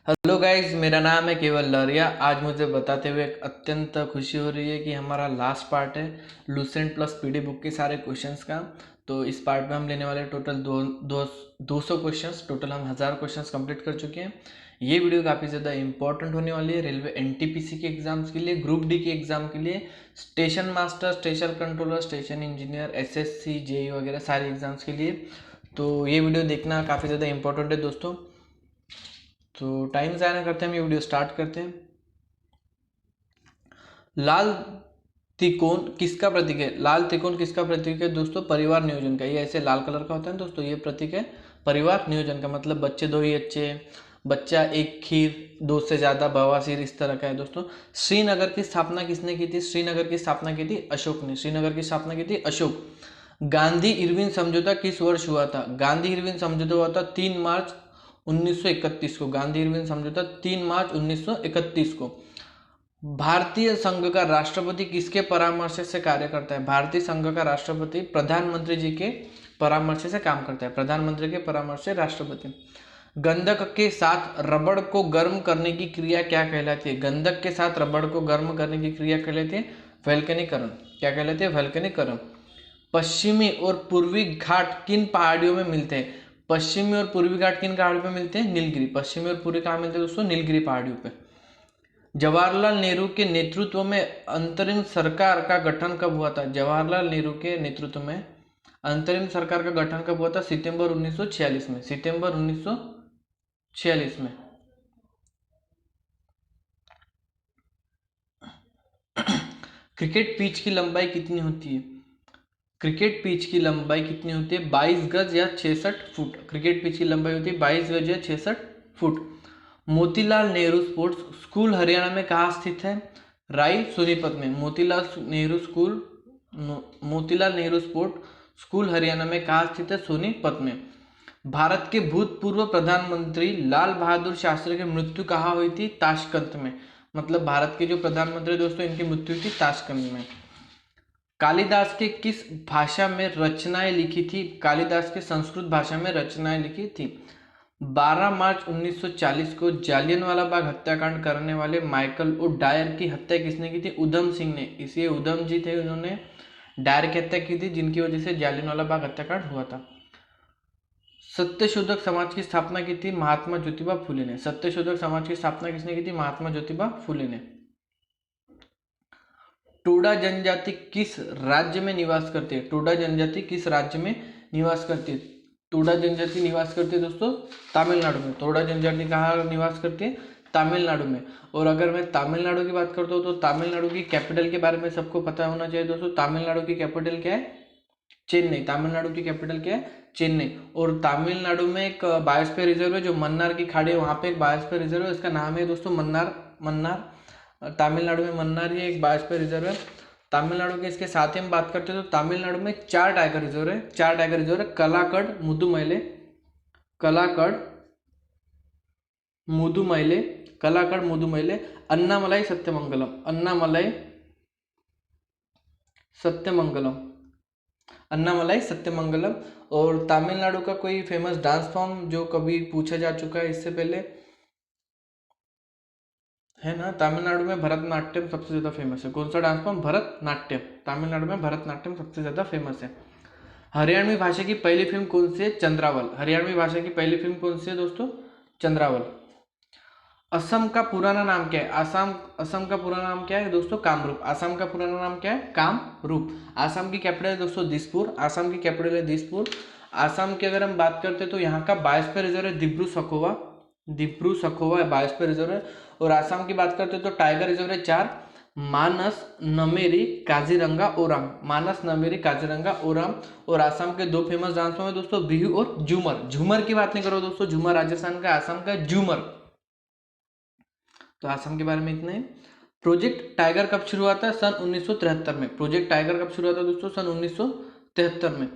Hello guys, मेरा नाम है केवल लहरिया। आज मुझे बताते हुए एक अत्यंत खुशी हो रही है कि हमारा लास्ट पार्ट है लूसेंट प्लस पीडी बुक के सारे क्वेश्चंस का। तो इस पार्ट में हम लेने वाले टोटल 200 क्वेश्चंस। टोटल हम 1000 क्वेश्चंस कंप्लीट कर चुके हैं। ये वीडियो काफ़ी ज़्यादा इंपॉर्टेंट होने वाली है रेलवे एनटीपीसी के एग्जाम्स के लिए, ग्रुप डी के एग्जाम के लिए, station master, station controller, station engineer, SSC, JE वगैरह सारे एग्जाम्स के लिए। तो ये वीडियो देखना काफ़ी ज़्यादा इंपॉर्टेंट है दोस्तों। तो टाइम ज़ाया ना करते हम ये वीडियो स्टार्ट करते हैं। लाल त्रिकोण किसका प्रतीक है? लाल त्रिकोण किसका प्रतीक है दोस्तों? परिवार नियोजन का। ये ऐसे लाल कलर का होता है दोस्तों, ये प्रतीक है परिवार नियोजन का। मतलब बच्चे दो ही अच्छे, बच्चा एक खीर, दो से ज्यादा बवासीर, इस तरह का है दोस्तों। श्रीनगर की स्थापना किसने की थी? श्रीनगर की स्थापना की थी अशोक ने। श्रीनगर की स्थापना की थी अशोक। गांधी इरविन समझौता किस वर्ष हुआ था? गांधी इरविन समझौता हुआ था 3 मार्च 1931 को। गांधी इरविन समझौता 3 मार्च 1931 को। भारतीय संघ का राष्ट्रपति किसके परामर्श से कार्य करता है? भारतीय संघ का राष्ट्रपति प्रधानमंत्री जी के परामर्श से काम करता है। प्रधानमंत्री के परामर्श से राष्ट्रपति। गंधक के साथ रबड़ को गर्म करने की क्रिया क्या कहलाती है? गंधक के साथ रबड़ को गर्म करने की क्रिया कहलाती है वल्कनीकरण। क्या कहलाती है? वल्कनीकरण। पश्चिमी और पूर्वी घाट किन पहाड़ियों में मिलते हैं? पश्चिमी और पूर्वी घाट किन पहाड़ियों पे मिलते हैं? नीलगिरी। पश्चिमी और पूर्वी कहाँ मिलते हैं दोस्तों? नीलगिरी पहाड़ियों पे। जवाहरलाल नेहरू के नेतृत्व में अंतरिम सरकार का गठन कब हुआ था? जवाहरलाल नेहरू के नेतृत्व में अंतरिम सरकार का गठन कब हुआ था? सितंबर 1946 में। सितंबर 1946 में। क्रिकेट पिच की लंबाई कितनी होती है? क्रिकेट पिच की लंबाई कितनी होती है? 22 गज या 66 फुट। क्रिकेट पिच की लंबाई होती है 22 गज या 66 foot. Motilal Nehru sports school Haryana में कहाँ स्थित है? राय सोनीपत में। मोतीलाल नेहरू स्पोर्ट स्कूल हरियाणा में कहाँ स्थित है? सोनीपत में। भारत के भूतपूर्व प्रधानमंत्री लाल बहादुर शास्त्री की मृत्यु कहाँ हुई थी? ताशकंद में। मतलब भारत के जो प्रधानमंत्री दोस्तों, इनकी मृत्यु थी ताशकंद में। कालिदास के किस भाषा में रचनाएं लिखी थी? कालिदास के संस्कृत भाषा में रचनाएं लिखी थी। 12 मार्च 1940 को जालियनवाला बाग हत्याकांड करने वाले माइकल ओ डायर की हत्या किसने की थी? उधम सिंह ने। इसे उधम जी थे, उन्होंने डायर की हत्या की थी, जिनकी वजह से जालियनवाला बाग हत्याकांड हुआ था। सत्यशोधक समाज की स्थापना की थी महात्मा ज्योतिबा फुले ने। सत्यशोधक समाज की स्थापना किसने की थी? महात्मा ज्योतिबा फुले ने। टोडा जनजाति किस राज्य में निवास करती है? टोडा जनजाति किस राज्य में निवास करती है? टोडा जनजाति निवास करती है दोस्तों तमिलनाडु में। टोडा जनजाति कहाँ निवास करती है? तमिलनाडु में। और अगर मैं तमिलनाडु की बात करता हूँ तो तमिलनाडु की कैपिटल के बारे में सबको पता होना चाहिए दोस्तों। तमिलनाडु की कैपिटल क्या है? चेन्नई। तमिलनाडु की कैपिटल क्या है? चेन्नई। और तमिलनाडु में एक बायोस्फीयर रिजर्व है जो मन्नार की खाड़ी है, वहां पे एक बायोस्फीयर रिजर्व है, इसका नाम है दोस्तों मन्नार। मन्नार तमिलनाडु में मन्नार ही एक बायोस्फीयर रिजर्व है तमिलनाडु के। इसके साथ ही हम बात करते हैं तो तमिलनाडु में 4 टाइगर रिजर्व है। 4 टाइगर रिजर्व है। कलाकड़, मुदुमैले, कलाकड़, मुदुमैले, कलाकड़, मुदुमैले, अन्नामलाई, सत्यमंगलम। अन्नामलाई, सत्यमंगलम, अन्नामलाई, सत्यमंगलम। और तमिलनाडु का कोई फेमस डांस फॉर्म जो कभी पूछा जा चुका है इससे पहले, है ना? तमिलनाडु में भरतनाट्यम सबसे ज्यादा फेमस है। कौन सा डांस फॉर्म? भरतनाट्यम। तमिलनाडु में भरतनाट्यम सबसे ज्यादा फेमस है। हरियाणवी भाषा की पहली फिल्म कौन सी है? चंद्रावल। हरियाणवी भाषा की पहली फिल्म कौन सी है दोस्तों? चंद्रावल। असम का पुराना नाम क्या है? असम का पुराना नाम क्या है दोस्तों? कामरूप। असम का पुराना नाम क्या है? कामरूप। असम की कैपिटल है दोस्तों दिसपुर। असम की कैपिटल है दिसपुर। असम की अगर हम बात करते हैं तो यहाँ का बायोस्फीयर रिजर्व है दिब्रू सखोवा। दिब्रू सखोवा बायोस्फीयर रिजर्व है। और असम की बात करते हैं तो टाइगर रिजर्व है 4, मानस, नमेरी, काजीरंगा, ओराम। मानस, नमेरी, काजीरंगा, ओराम। और असम के 2 फेमस डांस फॉर्म है दोस्तों, बिहू और झूमर। झूमर की बात नहीं करो दोस्तों, झूमर राजस्थान का, असम का झूमर। तो असम के बारे में इतना ही। प्रोजेक्ट टाइगर कब शुरू हुआ था? सन 1973 में। प्रोजेक्ट टाइगर कब शुरू हुआ था दोस्तों? सन 1973 में।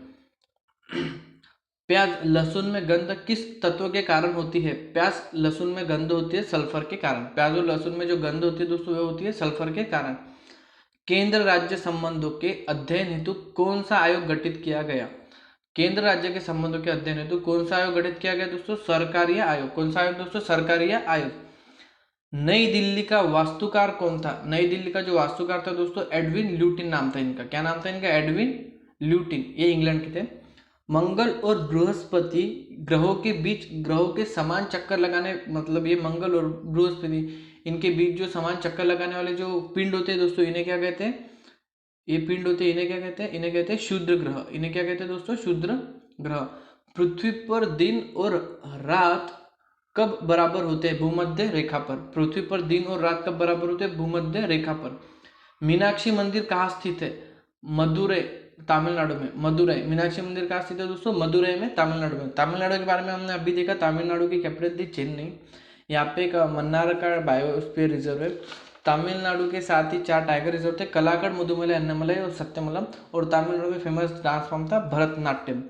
प्याज लहसुन में गंध किस तत्व के कारण होती है? प्याज लहसुन में गंध होती है सल्फर के कारण। प्याज और लहसुन में जो गंध होती है दोस्तों वो होती है सल्फर के कारण। केंद्र राज्य संबंधों के अध्ययन हेतु कौन सा आयोग गठित किया गया? केंद्र राज्य के संबंधों के अध्ययन हेतु कौन सा आयोग गठित किया गया दोस्तों? सरकारिया आयोग। कौन सा आयोग दोस्तों? सरकारिया आयोग। नई दिल्ली का वास्तुकार कौन था? नई दिल्ली का जो वास्तुकार था दोस्तों, एडविन ल्यूटिन नाम था इनका। क्या नाम था इनका? Edwin lutein. ये इंग्लैंड के थे। मंगल और बृहस्पति ग्रहों के बीच, ग्रहों के समान चक्कर लगाने, मतलब ये मंगल और बृहस्पति इनके बीच जो समान चक्कर लगाने वाले जो पिंड होते हैं दोस्तों, इन्हें क्या कहते हैं? ये पिंड होते हैं, इन्हें क्या कहते हैं? इन्हें कहते हैं क्षुद्र ग्रह। इन्हें क्या कहते हैं दोस्तों? क्षुद्र ग्रह। पृथ्वी पर दिन और रात कब बराबर होते हैं? भूमध्य रेखा पर। पृथ्वी पर दिन और रात कब बराबर होते हैं? भूमध्य रेखा पर। मीनाक्षी मंदिर कहाँ स्थित है? मदुरै, तमिलनाडु में। मदुरै, मीनाक्षी मंदिर कहाँ स्थित है दोस्तों? मदुरै में, तमिलनाडु में। तमिलनाडु के बारे में हमने अभी देखा, तमिलनाडु की कैपिटल थी चेन्नई। यहाँ पे एक मन्नार का बायोस्फीयर रिजर्व है। तमिलनाडु के साथ ही 4 टाइगर रिजर्व थे, कलाकड़, मुदुमलाई, अन्नमलाई और सत्यमलम। और तमिलनाडु में फेमस डांस फॉर्म था भरतनाट्यम।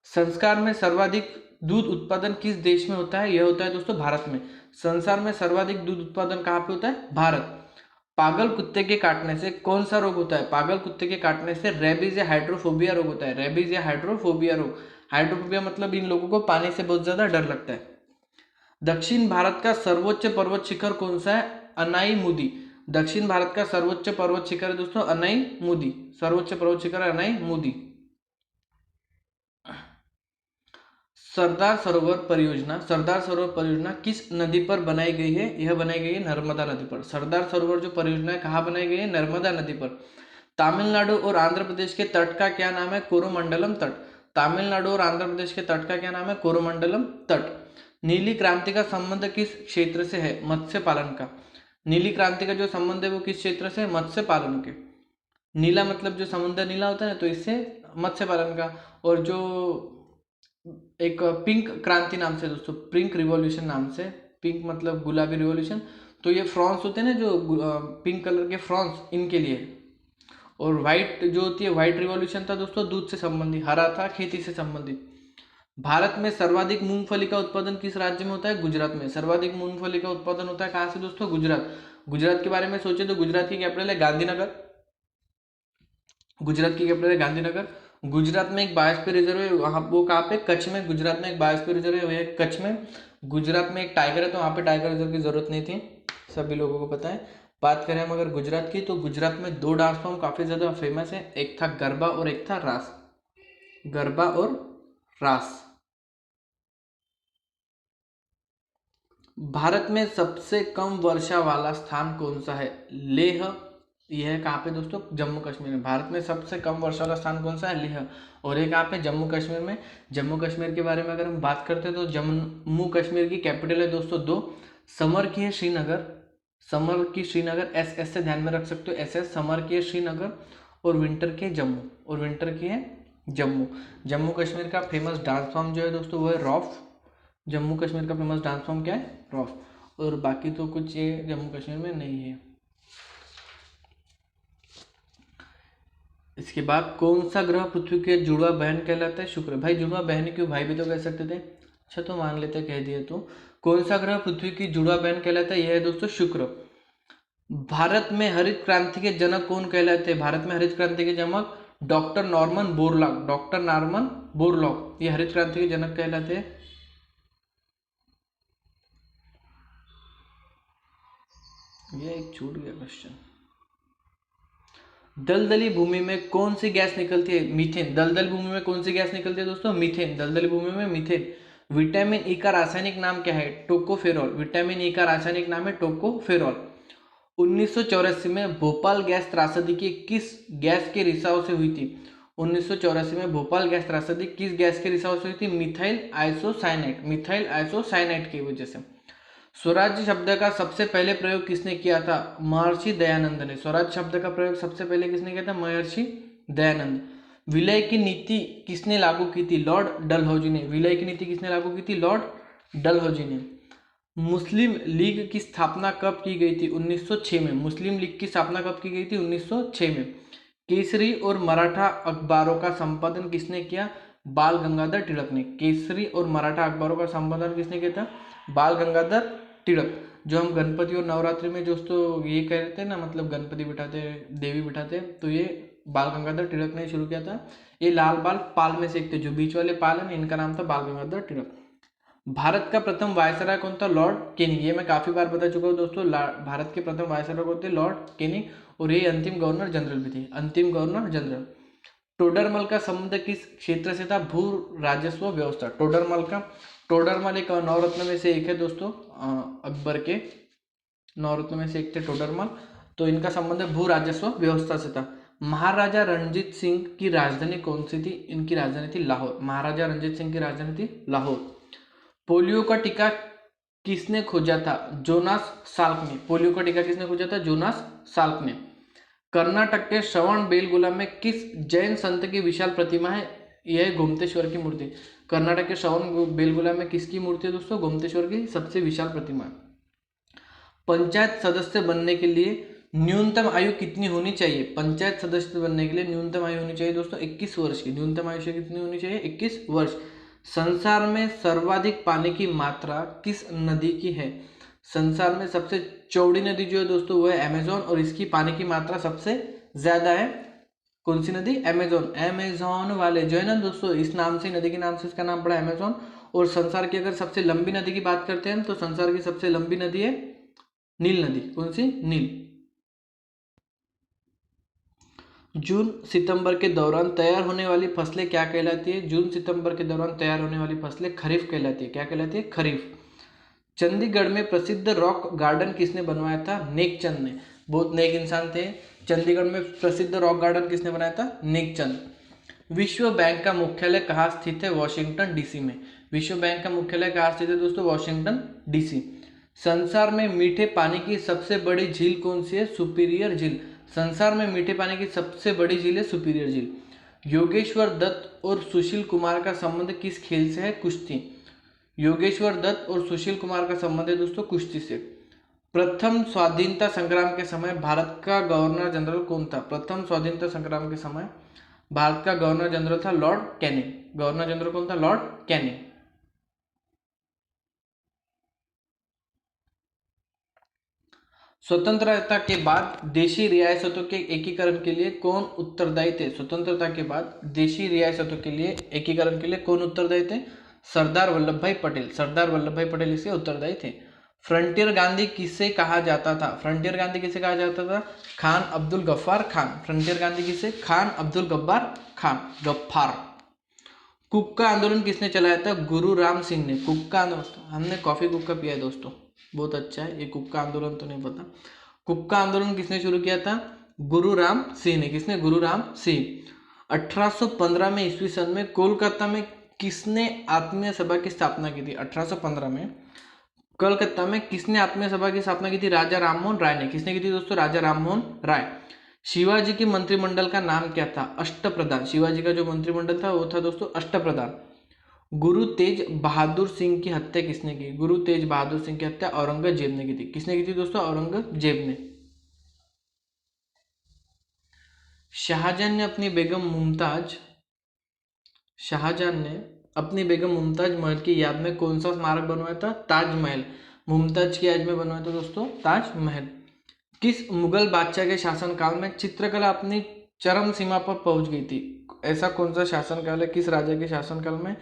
संसार में सर्वाधिक दूध उत्पादन किस देश में होता है? यह होता है दोस्तों भारत में। संसार में सर्वाधिक दूध उत्पादन कहाँ पे होता है? भारत। पागल कुत्ते के काटने से कौन सा रोग होता है? पागल कुत्ते के काटने से रेबीज या हाइड्रोफोबिया रोग होता है। रेबीज या हाइड्रोफोबिया रोग। हाइड्रोफोबिया मतलब इन लोगों को पानी से बहुत ज्यादा डर लगता है। दक्षिण भारत का सर्वोच्च पर्वत शिखर कौन सा है? अनाई-मुदी। दक्षिण भारत का सर्वोच्च पर्वत शिखर है दोस्तों अनाई-मुदी। सर्वोच्च पर्वत शिखर है अनाई-मुदी। सरदार सरोवर परियोजना, सरदार सरोवर परियोजना किस नदी पर बनाई गई है? यह बनाई गई है नर्मदा नदी पर। सरदार सरोवर जो परियोजना है कहाँ बनाई गई है? नर्मदा नदी पर। तमिलनाडु और आंध्र प्रदेश के तट का क्या नाम है? कोरोमंडलम तट। तमिलनाडु और आंध्र प्रदेश के तट का क्या नाम है? कोरोमंडलम तट। नीली क्रांति का संबंध किस क्षेत्र से है? मत्स्य पालन का। नीली क्रांति का जो संबंध है वो किस क्षेत्र से? मत्स्य पालन के। नीला मतलब जो समुद्र नीला होता है ना, तो इससे मत्स्य पालन का। और जो एक पिंक क्रांति नाम से दोस्तों, पिंक रिवॉल्यूशन नाम से, पिंक मतलब गुलाबी रिवॉल्यूशन, तो ये फ्रॉन्स होते हैं ना जो पिंक कलर के फ्रॉन्स, इनके लिए। और व्हाइट जो होती है, व्हाइट रिवॉल्यूशन था दोस्तों दूध से संबंधित, हरा था खेती से संबंधित। भारत में सर्वाधिक मूंगफली का उत्पादन किस राज्य में होता है? गुजरात में। सर्वाधिक मूंगफली का उत्पादन होता है कहाँ से दोस्तों? गुजरात। गुजरात के बारे में सोचे तो गुजरात की कैपिटल है गांधीनगर। गुजरात की कैपिटल है गांधीनगर। गुजरात में एक बायोस्फीयर रिजर्व है, वहाँ वो कहाँ पे? कच्छ में। गुजरात में एक बायोस्फीयर रिजर्व है, वो है कच्छ में। गुजरात में एक टाइगर है, तो वहाँ पे टाइगर रिजर्व की जरूरत नहीं थी, सभी लोगों को पता है। बात करें हम अगर गुजरात की, तो गुजरात में 2 डांस फॉर्म काफी ज्यादा फेमस है, एक था गरबा और एक था रास। गरबा और रास। भारत में सबसे कम वर्षा वाला स्थान कौन सा है? लेह। यह है कहाँ पे दोस्तों? जम्मू कश्मीर में। भारत में सबसे कम वर्षा वाला स्थान कौन सा है? लेह। और ये कहाँ पे? जम्मू कश्मीर में। जम्मू कश्मीर के बारे में अगर हम बात करते हैं तो जम्मू कश्मीर की कैपिटल है दोस्तों 2, समर की है श्रीनगर। समर की श्रीनगर, एस से ध्यान में रख सकते हो, एस। समर की है श्रीनगर और विंटर की है जम्मू। और विंटर की है जम्मू। जम्मू कश्मीर का फेमस डांस फॉर्म जो है दोस्तों वो है रॉफ। जम्मू कश्मीर का फेमस डांस फॉर्म क्या है? रॉफ। और बाकी तो कुछ ये जम्मू कश्मीर में नहीं है। इसके बाद कौन सा ग्रह पृथ्वी के जुड़वा बहन कहलाता है? शुक्र। भाई जुड़वा बहन क्यों? भाई भी तो कह सकते थे। अच्छा तो मान लेते, कह दिए तो। कौन सा ग्रह पृथ्वी की जुड़वा बहन कहलाता है? यह है दोस्तों शुक्र। भारत में हरित क्रांति के जनक कौन कहलाते हैं? भारत में हरित क्रांति के जनक doctor Norman Borlaug. Doctor Norman Borlaug ये हरित क्रांति के जनक कहलाते हैं। ये एक छूट गया क्वेश्चन। दलदली भूमि में कौन सी गैस निकलती है? मीथेन। दलदल भूमि में कौन सी गैस निकलती है दोस्तों? मीथेन। दलदली भूमि में मीथेन। विटामिन ई का रासायनिक नाम क्या है? टोकोफेरॉल। विटामिन ई का रासायनिक नाम है टोकोफेरॉल। 1984 में भोपाल गैस त्रासदी की किस गैस के रिसाव से हुई थी? 1984 में भोपाल गैस त्रासदी किस गैस के रिसाव से हुई थी? Methyl isocyanate. मिथाइल आइसोसाइनेट की वजह से। स्वराज्य शब्द का सबसे पहले प्रयोग किसने किया था? महर्षि दयानंद ने। स्वराज शब्द का प्रयोग सबसे पहले किसने किया था? महर्षि दयानंद। विलय की नीति किसने लागू की थी? लॉर्ड डलहौजी ने। विलय की नीति किसने लागू की थी? लॉर्ड डलहौजी ने। मुस्लिम लीग की स्थापना कब की गई थी? 1906 में। मुस्लिम लीग की स्थापना कब की गई थी? 1906 में। केसरी और मराठा अखबारों का संपादन किसने किया? बाल गंगाधर तिलक ने। केसरी और मराठा अखबारों का संपादन किसने किया था? बाल गंगाधर तिलक। जो हम गणपति और नवरात्रि में दोस्तों ये कहते हैं ना, मतलब गणपति बिठाते, देवी बिठाते, तो ये बाल गंगाधर तिलक ने शुरू किया था। ये लाल बाल पाल में से एक थे, जो बीच वाले पाल है इनका नाम था बाल गंगाधर तिलक। भारत का प्रथम वायसराय कौन था? Lord Canning. ये मैं काफी बार बता चुका हूँ दोस्तों, भारत के प्रथम वायसराय कौन थे? Lord Canning. और ये अंतिम गवर्नर जनरल भी थे, अंतिम गवर्नर जनरल। टोडरमल का संबंध किस क्षेत्र से था? भू राजस्व व्यवस्था। टोडरमल एक नवरत्न में से एक है दोस्तों, अकबर के नवरत्न में से एक थे टोडरमल। तो इनका संबंध भू राजस्व व्यवस्था से था। महाराजा रणजीत सिंह की राजधानी कौन सी थी? इनकी राजधानी थी लाहौर। महाराजा रणजीत सिंह की राजधानी थी लाहौर। पोलियो का टीका किसने खोजा था? जोनास साल्क ने। पोलियो का टीका किसने खोजा था? जोनास साल्क ने। कर्नाटक के श्रवण बेलगोला में किस जैन संत की विशाल प्रतिमा है? यह गोमतेश्वर की मूर्ति। कर्नाटक के श्रवण बेलगोला में किसकी मूर्ति है दोस्तों? गोमतेश्वर की सबसे विशाल प्रतिमा। पंचायत सदस्य बनने के लिए न्यूनतम आयु कितनी होनी चाहिए? पंचायत सदस्य बनने के लिए न्यूनतम आयु होनी चाहिए दोस्तों 21 वर्ष की। न्यूनतम आयु कितनी होनी चाहिए? 21 वर्ष। संसार में सर्वाधिक पानी की मात्रा किस नदी की है? संसार में सबसे चौड़ी नदी जो है दोस्तों वो है अमेजोन, और इसकी पानी की मात्रा सबसे ज्यादा है। कौन सी नदी? अमेजोन। अमेजोन वाले जो है ना दोस्तों, इस नाम से, नदी के नाम से इसका नाम पड़ा अमेजोन। और संसार की अगर सबसे लंबी नदी की बात करते हैं तो संसार की सबसे लंबी नदी है नील नदी। कौन सी? नील। जून सितंबर के दौरान तैयार होने वाली फसलें क्या कहलाती है? जून सितंबर के दौरान तैयार होने वाली फसलें खरीफ कहलाती है। क्या कहलाती है? खरीफ। चंडीगढ़ में प्रसिद्ध रॉक गार्डन किसने बनवाया था? नेकचंद ने। बहुत नेक इंसान थे। चंडीगढ़ में प्रसिद्ध रॉक गार्डन किसने बनाया था? नेकचंद। विश्व बैंक का मुख्यालय कहाँ स्थित है? वॉशिंगटन डीसी में। विश्व बैंक का मुख्यालय कहाँ स्थित है दोस्तों? Washington DC. संसार में मीठे पानी की सबसे बड़ी झील कौन सी है? सुपीरियर झील। संसार में मीठे पानी की सबसे बड़ी झील है सुपीरियर झील। योगेश्वर दत्त और सुशील कुमार का संबंध किस खेल से है? कुश्ती। योगेश्वर दत्त और सुशील कुमार का संबंध है दोस्तों कुश्ती से। प्रथम स्वाधीनता संग्राम के समय भारत का गवर्नर जनरल कौन था? प्रथम स्वाधीनता संग्राम के समय भारत का गवर्नर जनरल था लॉर्ड कैनिंग। गवर्नर जनरल कौन था? Lord Canning. स्वतंत्रता के बाद देशी रियासतों के एकीकरण के लिए कौन उत्तरदायी थे? स्वतंत्रता के बाद देशी रियासतों के लिए एकीकरण के लिए कौन उत्तरदायी थे? सरदार वल्लभ भाई पटेल। सरदार वल्लभ भाई पटेल इसके उत्तरदायी थे। फ्रंटियर गांधी किसे कहा जाता था? फ्रंटियर गांधी किसे कहा जाता था? खान अब्दुल गफ्फार खान। फ्रंटियर गांधी किसे? खान अब्दुल गफ्फार खान। गफ्फार। कुक्का आंदोलन किसने चलाया था? गुरु राम सिंह ने। कुक्का आंदोलन, हमने कॉफी कुक्का पिया है दोस्तों, बहुत अच्छा है। ये कुक्का आंदोलन तो नहीं पता। कुक्का आंदोलन किसने शुरू किया था? गुरु राम सिंह ने। किसने? गुरु राम सिंह। 1815 में ईस्वी सन में कोलकाता में किसने आत्मीय सभा की स्थापना की थी? 1815 में कलकत्ता में किसने आत्मीय सभा की स्थापना की थी? राजा राममोहन राय ने। किसने की थी दोस्तों? राजा राममोहन राय। शिवाजी की मंत्रिमंडल का नाम क्या था? अष्टप्रधान। शिवाजी का जो मंत्रिमंडल था वो था दोस्तों अष्टप्रधान। गुरु तेज बहादुर सिंह की हत्या किसने की? गुरु तेज बहादुर सिंह की हत्या औरंगजेब ने की थी। किसने की थी दोस्तों? औरंगजेब ने। शाहजहां ने अपनी बेगम मुमताज महल की याद में कौन सा स्मारक बनवाया था? ताजमहल। मुमताज की याद में बनवाया था दोस्तों ताजमहल। किस मुगल बादशाह के शासनकाल में चित्रकला अपनी चरम सीमा पर पहुंच गई थी? ऐसा कौन सा शासनकाल है? किस राजा के शासनकाल में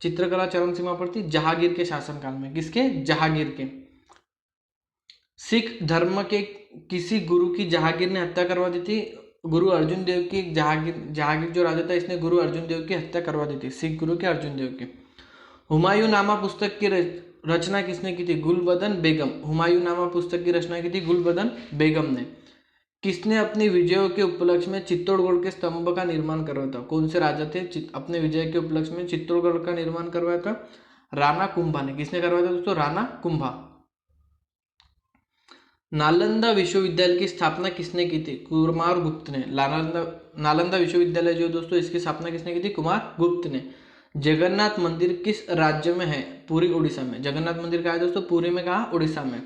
चित्रकला चरम सीमा पर थी? जहांगीर के शासनकाल में। किसके? जहांगीर के। सिख धर्म के किसी गुरु की जहांगीर ने हत्या करवा दी थी? गुरु अर्जुन देव की। जहांगीर जो राजा था इसने गुरु अर्जुन देव की हत्या करवा दी थी, सिख गुरु के अर्जुन देव की। हुमायूं नामा पुस्तक की रचना किसने की थी? गुलबदन बेगम। हुमायूं नामा पुस्तक की रचना की थी गुलबदन बेगम ने। किसने अपनी विजयों के उपलक्ष्य में चित्तौड़गढ़ के स्तंभ का निर्माण करवाया था? कौन से राजा थे अपने विजय के उपलक्ष्य में चित्तौड़गढ़ का निर्माण करवाया था? राणा कुंभा ने। किसने करवाया था दोस्तों? राणा कुंभा। नालंदा विश्वविद्यालय की स्थापना किसने की थी? कुमार गुप्त ने। नालंदा विश्वविद्यालय जो दोस्तों इसकी स्थापना किसने की थी? कुमार गुप्त ने। जगन्नाथ मंदिर किस राज्य में है? पूरी उड़ीसा में। जगन्नाथ मंदिर कहाँ है दोस्तों? पूरी में। कहाँ? उड़ीसा में।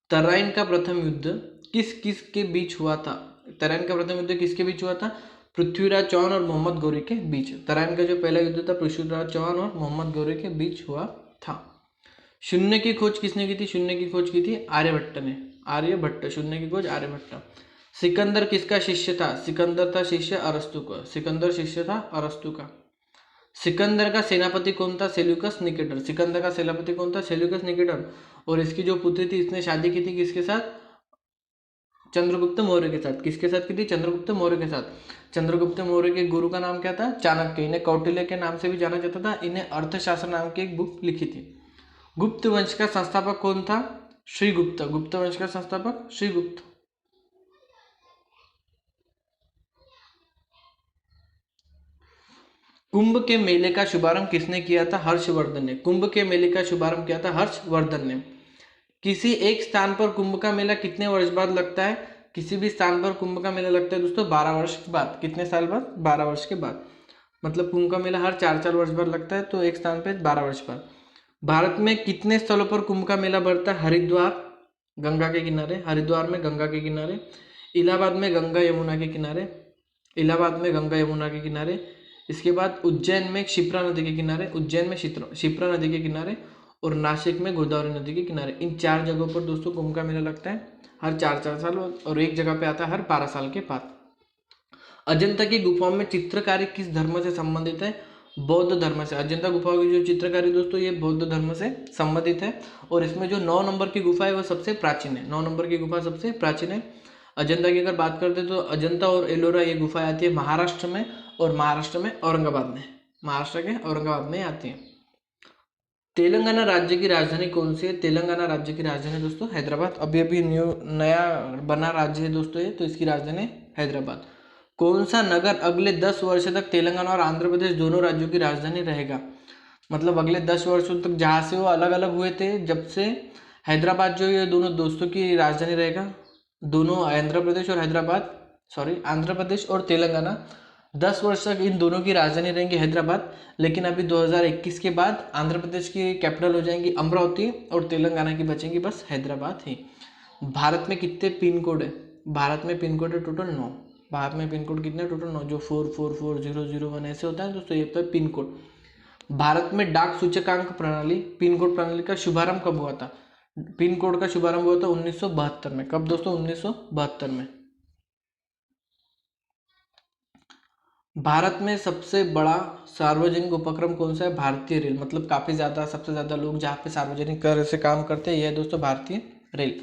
तराइन का प्रथम युद्ध किस किस के बीच हुआ था? तराइन का प्रथम युद्ध किसके बीच हुआ था? पृथ्वीराज चौहान और मोहम्मद गौरी के बीच। तराइन का जो पहला युद्ध था पृथ्वीराज चौहान और मोहम्मद गौरी के बीच हुआ था। शून्य की खोज किसने की थी? शून्य की खोज की थी आर्यभट्ट ने। आर्यभट्ट। शून्य की खोज आर्यभट्ट। सिकंदर किसका शिष्य था? सिकंदर था शिष्य अरस्तु का। सिकंदर शिष्य था अरस्तु का। सिकंदर का सेनापति कौन था? Seleucus Nicator. सिकंदर का सेनापति कौन था? Seleucus Nicator. और इसकी जो पुत्री थी, इसने शादी की थी किसके साथ? चंद्रगुप्त मौर्य के साथ। किसके साथ की थी? चंद्रगुप्त मौर्य के साथ। चंद्रगुप्त मौर्य के गुरु का नाम क्या था? चाणक्य। इन्हें कौटिल्य के नाम से भी जाना जाता था। इन्हें अर्थशास्त्र नाम की एक बुक लिखी थी। गुप्त वंश का संस्थापक कौन था? श्रीगुप्त। गुप्त वंश का संस्थापक श्रीगुप्त। कुंभ के मेले का शुभारंभ किसने किया था? हर्षवर्धन ने। कुंभ के मेले का शुभारंभ किया था हर्षवर्धन ने। किसी एक स्थान पर कुंभ का मेला कितने वर्ष बाद लगता है? किसी भी स्थान पर कुंभ का मेला लगता है दोस्तों 12 वर्ष के बाद। कितने साल बाद? 12 वर्ष के बाद। मतलब कुंभ का मेला हर 4 वर्ष बाद लगता है, तो एक स्थान पर 12 वर्ष बाद। भारत में कितने स्थलों पर कुंभ का मेला बढ़ता है? हरिद्वार, गंगा के किनारे। हरिद्वार में गंगा के किनारे। इलाहाबाद में गंगा यमुना के किनारे। इलाहाबाद में गंगा यमुना के किनारे। इसके बाद उज्जैन में क्षिप्रा नदी के किनारे। उज्जैन में क्षिप्रा नदी के किनारे। और नासिक में गोदावरी नदी के किनारे। इन 4 जगहों पर दोस्तों कुंभ का मेला लगता है हर 4 साल, और एक जगह पे आता है हर 12 साल के बाद। अजंता की गुफाओं में चित्रकारी किस धर्म से संबंधित है? बौद्ध धर्म से। अजंता गुफाओं की जो चित्रकारी दोस्तों, ये बौद्ध धर्म से संबंधित है। और इसमें जो 9 नंबर की गुफा है वो सबसे प्राचीन है। 9 नंबर की गुफा सबसे प्राचीन है। अजंता की अगर बात करते तो अजंता और एलोरा ये गुफाएं आती है महाराष्ट्र में, और महाराष्ट्र में औरंगाबाद में। महाराष्ट्र के औरंगाबाद में आती है। तेलंगाना राज्य की राजधानी कौन सी है? तेलंगाना राज्य की राजधानी दोस्तों हैदराबाद। अभी अभी नया बना राज्य है दोस्तों ये, तो इसकी राजधानी हैदराबाद। कौन सा नगर अगले 10 वर्ष तक तेलंगाना और आंध्र प्रदेश दोनों राज्यों की राजधानी रहेगा? मतलब अगले 10 वर्षों तक जहाँ से वो अलग अलग हुए थे, जब से हैदराबाद जो ये दोनों दोस्तों की राजधानी रहेगा। दोनों आंध्र प्रदेश और हैदराबाद, सॉरी आंध्र प्रदेश और तेलंगाना 10 वर्ष तक इन दोनों की राजधानी रहेंगी हैदराबाद। लेकिन अभी 2021 के बाद आंध्र प्रदेश की कैपिटल हो जाएंगी अमरावती, और तेलंगाना की बचेंगी बस हैदराबाद ही। भारत में कितने पिन कोड है? भारत में पिन कोड है टोटल 9। भारत में पिन कोड कितने? टोटल 9। जो 444001 ऐसे होता है दोस्तों, ये होता है पिन कोड। भारत में डाक सूचकांक प्रणाली, पिन कोड प्रणाली का शुभारंभ कब हुआ था? पिन कोड का शुभारंभ हुआ था 1972 में। कब दोस्तों? 1972 में। भारत में सबसे बड़ा सार्वजनिक उपक्रम कौन सा है? भारतीय रेल। मतलब काफी ज्यादा, सबसे ज्यादा लोग जहाँ पे सार्वजनिक कर से काम करते हैं, यह है दोस्तों भारतीय रेल।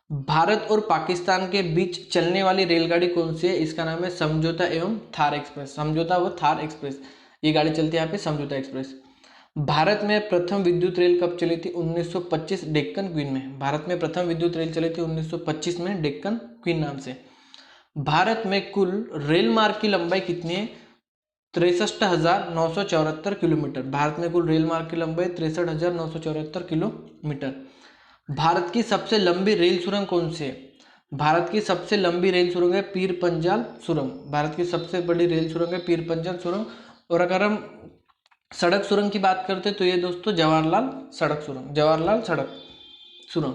भारत और पाकिस्तान के बीच चलने वाली रेलगाड़ी कौन सी है? इसका नाम है समझौता एवं थार एक्सप्रेस। समझौता व थार एक्सप्रेस, ये गाड़ी चलती है यहाँ पे, समझौता एक्सप्रेस। भारत में प्रथम विद्युत रेल कब चली थी? 1925 डेक्कन क्वीन में। भारत में प्रथम विद्युत रेल चली थी 1925 में डेक्कन क्वीन नाम से। भारत में कुल रेल मार्ग की लंबाई कितनी है? 63,974 किलोमीटर। भारत में कुल रेल मार्ग की लंबाई 63,974 किलोमीटर। भारत की सबसे लंबी रेल सुरंग कौन सी है? भारत की सबसे लंबी रेल सुरंग है पीर पंजाल सुरंग। भारत की सबसे बड़ी रेल सुरंग है पीर पंजाल सुरंग। और अगर हम सड़क सुरंग की बात करते हैं तो ये दोस्तों जवाहरलाल सड़क सुरंग, जवाहरलाल सड़क सुरंग।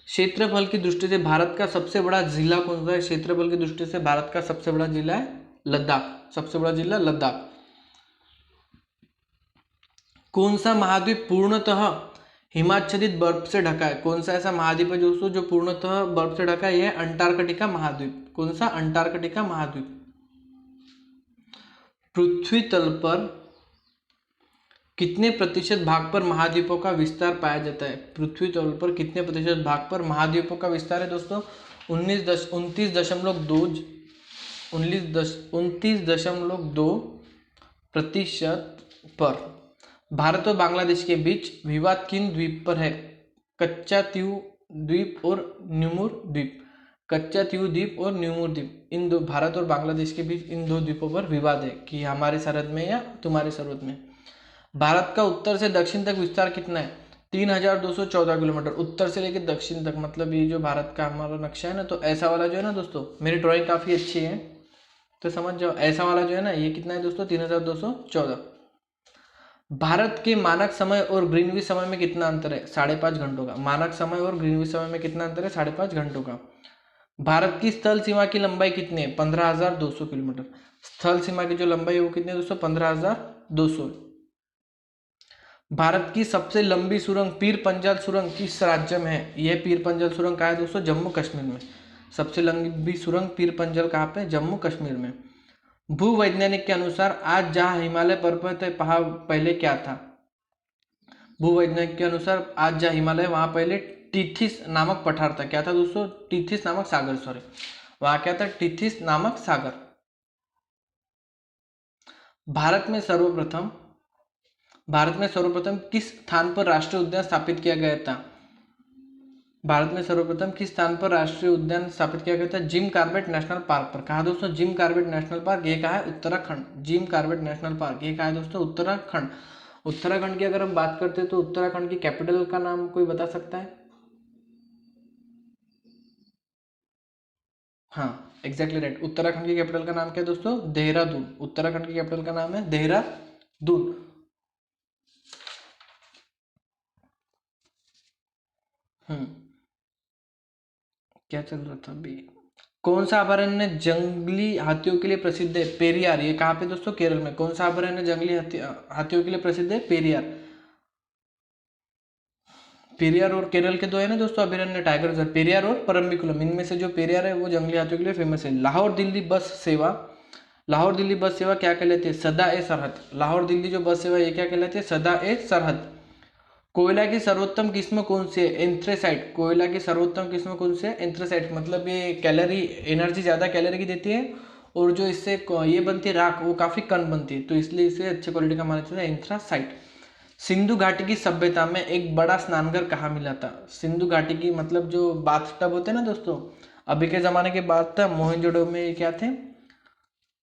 क्षेत्रफल की दृष्टि से भारत का सबसे बड़ा जिला कौन सा है? क्षेत्रफल की दृष्टि से भारत का सबसे बड़ा जिला है लद्दाख। सबसे बड़ा जिला लद्दाख। कौन सा महाद्वीप पूर्णतः हिमाच्छादित बर्फ से ढका है? कौन सा ऐसा महाद्वीप है दोस्तों जो पूर्णतः बर्फ से ढका है? यह अंटार्कटिका महाद्वीप। कौन सा? अंटार्कटिका महाद्वीप। पृथ्वी तल पर कितने प्रतिशत भाग पर महाद्वीपों का विस्तार पाया जाता है? पृथ्वी तल पर कितने प्रतिशत भाग पर महाद्वीपों का विस्तार है दोस्तों? 29.2 प्रतिशत पर। भारत और बांग्लादेश के बीच विवाद किन द्वीप पर है? कच्चातीव द्वीप और न्यूमुर द्वीप। कच्चातीव द्वीप और न्यूमुर द्वीप, इन दो, भारत और बांग्लादेश के बीच इन 2 द्वीपों पर विवाद है कि हमारे सरहद में या तुम्हारे सरहद में। भारत का उत्तर से दक्षिण तक विस्तार कितना है? 3,214 किलोमीटर। उत्तर से लेकर दक्षिण तक, मतलब ये जो भारत का हमारा नक्शा है ना, तो ऐसा वाला जो है ना दोस्तों, मेरी ड्राइंग काफी अच्छी है तो समझ जाओ, ऐसा वाला जो है ना, ये कितना है दोस्तों? 3,214। भारत के मानक समय और ग्रीनविच समय में कितना अंतर है? 5.5 घंटों का। मानक समय और ग्रीनविच समय में कितना अंतर है? 5.5 घंटों का। भारत की स्थल सीमा की लंबाई कितनी है? 15,200 किलोमीटर। स्थल सीमा की जो लंबाई है वो कितनी है दोस्तों? 15,200। भारत की सबसे लंबी सुरंग पीर पंजाल सुरंग किस राज्य में है? यह पीर पंजाल सुरंग कहाँ है दोस्तों? जम्मू कश्मीर में। सबसे लंबी सुरंग पीर पंजल कहाँ पे? जम्मू कश्मीर में। भूवैज्ञानिक के अनुसार आज जहाँ हिमालय पर्वत है पहाड़ पहले क्या था? भूवैज्ञानिक के अनुसार आज जहाँ हिमालय वहाँ पहले टिथिस नामक पठार था। क्या था दोस्तों? टिथिस नामक सागर, सॉरी, वहाँ क्या था? टिथिस नामक सागर। भारत में सर्वप्रथम किस स्थान पर राष्ट्रीय उद्यान स्थापित किया गया था? भारत में सर्वप्रथम किस स्थान पर राष्ट्रीय उद्यान स्थापित किया गया था? जिम कॉर्बेट नेशनल पार्क पर। कहा दोस्तों? जिम कॉर्बेट नेशनल पार्क, ये कहा है? Uttarakhand. Jim Corbett national park ये कहा है दोस्तों? उत्तराखंड। उत्तराखंड की अगर हम बात करते हैं तो उत्तराखंड की कैपिटल का नाम कोई बता सकता है? हाँ, एग्जैक्टली राइट। उत्तराखंड की कैपिटल का नाम क्या है दोस्तों? देहरादून। उत्तराखंड की कैपिटल का नाम है देहरादून। क्या चल रहा था अभी? कौन सा अभयारण्य जंगली हाथियों के लिए प्रसिद्ध है? पेरियार। ये कहाँ पे दोस्तों? केरल में। कौन सा अभयारण्य जंगली हाथियों के लिए प्रसिद्ध है? पेरियार। पेरियार और केरल के दो है ना दोस्तों अभयारण्य, टाइगर रिजर्व, पेरियार और परम्बिकुलम। इनमें से जो पेरियार है वो जंगली हाथियों के लिए फेमस है। लाहौर दिल्ली बस सेवा, लाहौर दिल्ली बस सेवा क्या कहलाती है? सदा ए सरहद। लाहौर दिल्ली जो बस सेवा ये क्या कहलाती है? सदा ए सरहद। कोयला की सर्वोत्तम किस्म कौन सी है? एंथ्रेसाइट। कोयला की सर्वोत्तम किस्म कौन सी है? एंथ्रेसाइट। मतलब ये कैलोरी, एनर्जी ज़्यादा कैलोरी की देती है और जो इससे ये बनती है राख वो काफ़ी कम बनती है, तो इसलिए इसे अच्छी क्वालिटी का माना जाता है, एंथ्रासाइट। सिंधु घाटी की सभ्यता में एक बड़ा स्नानघर कहाँ मिला था? सिंधु घाटी की मतलब जो बाथ टब होते हैं ना दोस्तों, अभी के ज़माने के बाथ टब, मोहनजोदड़ो में ये क्या थे?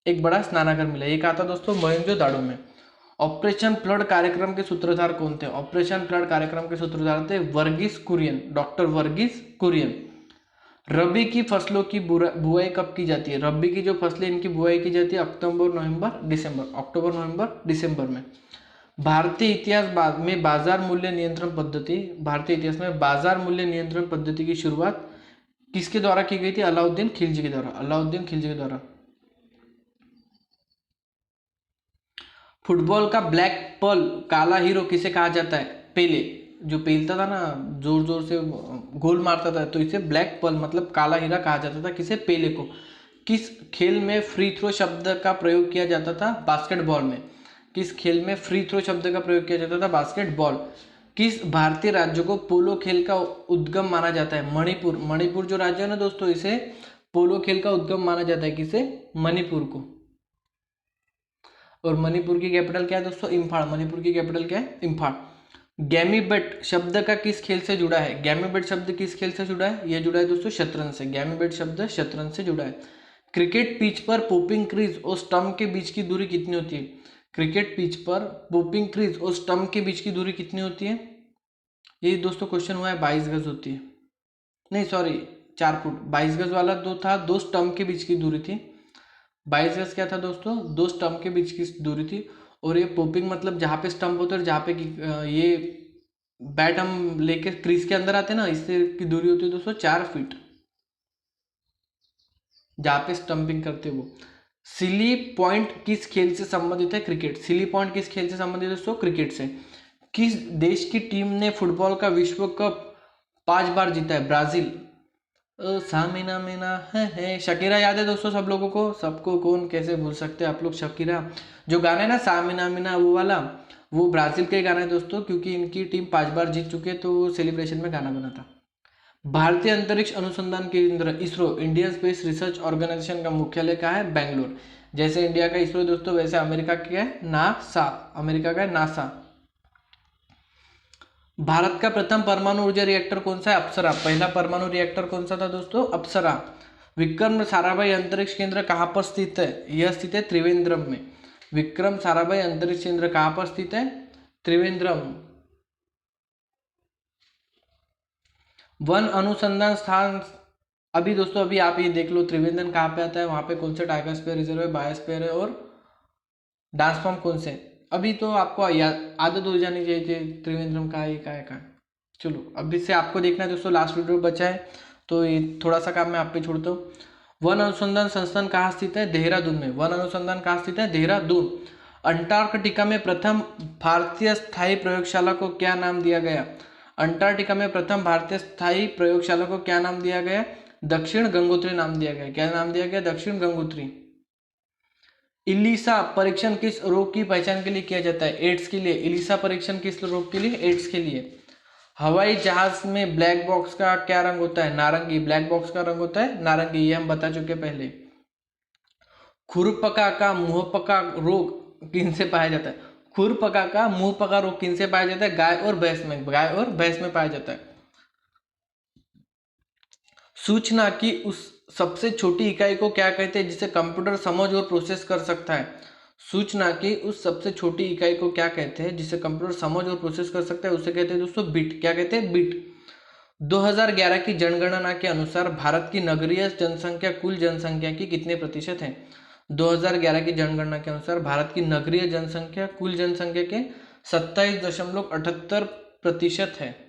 एक बड़ा स्नानागार मिला। ये कहा था दोस्तों? मोहनजोदड़ो में। ऑपरेशन फ्लड कार्यक्रम के सूत्रधार कौन थे? ऑपरेशन फ्लड कार्यक्रम के सूत्रधार थे वर्गीस कुरियन, डॉक्टर वर्गीस कुरियन। रबी की फसलों की बुआई कब की जाती है? रबी की जो फसलें इनकी बुआई की जाती है अक्टूबर नवंबर दिसंबर, अक्टूबर नवंबर दिसंबर में। भारतीय इतिहास में बाजार मूल्य नियंत्रण पद्धति, भारतीय इतिहास में बाजार मूल्य नियंत्रण पद्धति की शुरुआत किसके द्वारा की गई थी? अलाउद्दीन खिलजी के द्वारा। अलाउद्दीन खिलजी के द्वारा। फुटबॉल का ब्लैक पर्ल, काला हीरो किसे कहा जाता है? पेले। जो पेलता था ना, जोर जोर से गोल मारता था, तो इसे ब्लैक पर्ल मतलब काला हीरा कहा जाता था। किसे? पेले को। किस खेल में फ्री थ्रो शब्द का प्रयोग किया जाता था? बास्केटबॉल में। किस खेल में फ्री थ्रो शब्द का प्रयोग किया जाता था? बास्केटबॉल। किस भारतीय राज्य को पोलो खेल का उद्गम माना जाता है? मणिपुर। मणिपुर जो राज्य है ना दोस्तों, इसे पोलो खेल का उद्गम माना जाता है। किसे? मणिपुर को। और मणिपुर की कैपिटल क्या है दोस्तों? इम्फाल। मणिपुर की कैपिटल क्या है? इम्फाल। गैमीबेट शब्द का किस खेल से जुड़ा है? गैमीबेट शब्द किस खेल से जुड़ा है? ये जुड़ा है दोस्तों शतरंज से। गैमीबेट शब्द शतरंज से जुड़ा है। क्रिकेट पिच पर पोपिंग क्रीज और स्टंप के बीच की दूरी कितनी होती है? क्रिकेट पिच पर पोपिंग क्रीज और स्टंप के बीच की दूरी कितनी होती है? ये दोस्तों क्वेश्चन हुआ है, 22 गज होती है। नहीं सॉरी, 4 फुट। 22 गज वाला दो था, दो स्टंप के बीच की दूरी थी। 22 गज क्या था दोस्तों? दो स्टंप के बीच की दूरी थी। और ये पोपिंग मतलब जहाँ पे स्टंप होता है और जहाँ पे ये बैट हम लेके क्रीज के अंदर आते हैं ना, इससे की दूरी होती है दोस्तों 4 फीट, जहाँ पे स्टंपिंग करते हैं वो। सिली पॉइंट किस खेल से संबंधित है? क्रिकेट। सिली पॉइंट किस खेल से संबंधित है दोस्तों? क्रिकेट से। किस देश की टीम ने फुटबॉल का विश्व कप 5 बार जीता है? ब्राजील। सामिना मीना है शकीरा याद है दोस्तों सब लोगों को? सबको कौन कैसे भूल सकते हैं आप लोग शकीरा। जो गाना है ना सामिना मीना वो वाला, वो ब्राजील का ही गाना है दोस्तों, क्योंकि इनकी टीम 5 बार जीत चुकी है, तो वो सेलिब्रेशन में गाना बना था। भारतीय अंतरिक्ष अनुसंधान केंद्र ISRO, Indian space research organisation का मुख्यालय कहाँ है? बेंगलोर। जैसे इंडिया का इसरो दोस्तों, वैसे अमेरिका का है नासा। अमेरिका का है नासा। भारत का प्रथम परमाणु ऊर्जा रिएक्टर कौन सा है? अप्सरा। पहला परमाणु रिएक्टर कौन सा था दोस्तों? अप्सरा। विक्रम साराभाई अंतरिक्ष केंद्र कहाँ पर स्थित है? यह स्थित है त्रिवेंद्रम में। विक्रम साराभाई अंतरिक्ष केंद्र कहाँ पर स्थित है? त्रिवेंद्रम। वन अनुसंधान स्थान, अभी दोस्तों अभी आप ये देख लो त्रिवेंद्रम कहाँ पे आता है, वहां पे कौन से टाइगर स्पेयर रिजर्व है, बायोस्फीयर है और डांस फॉर्म कौन से? अभी तो आपको आदत हो जानी चाहिए थी त्रिवेंद्रम का है, का है। चलो अभी से आपको देखना है दोस्तों, लास्ट वीडियो बचा है तो ये थोड़ा सा काम मैं आप पे छोड़ता हूँ। वन अनुसंधान संस्थान कहाँ स्थित है? देहरादून में। वन अनुसंधान कहाँ स्थित है? देहरादून। अंटार्कटिका में प्रथम भारतीय स्थायी प्रयोगशाला को क्या नाम दिया गया? अंटार्कटिका में प्रथम भारतीय स्थायी प्रयोगशाला को क्या नाम दिया गया? दक्षिण गंगोत्री नाम दिया गया। क्या नाम दिया गया? दक्षिण गंगोत्री। इलीसा परीक्षण किस रोग की पहचान के लिए किया जाता है? एड्स के लिए। इलीसा परीक्षण किस रोग के लिए? एड्स के लिए। हवाई जहाज में ब्लैक बॉक्स का क्या रंग होता है? नारंगी। ब्लैक बॉक्स का रंग होता है नारंगी, ये हम बता चुके पहले। खुरपका का मुंहपका रोग किनसे पाया जाता है? खुरपका का मुंहपका रोग किनसे पाया जाता है? गाय और भैंस में। गाय और भैंस में पाया जाता है। सूचना की उस सबसे छोटी इकाई को क्या कहते हैं जिसे कंप्यूटर समझ और प्रोसेस कर सकता है? सूचना की उस सबसे छोटी इकाई को क्या कहते हैं जिसे कंप्यूटर समझ और प्रोसेस कर सकता है? उसे कहते हैं दोस्तों बिट। क्या कहते हैं? बिट। 2011 की जनगणना के अनुसार भारत की नगरीय जनसंख्या कुल जनसंख्या की कितने प्रतिशत है? 2011 की जनगणना के अनुसार भारत की नगरीय जनसंख्या कुल जनसंख्या के 27.78% है।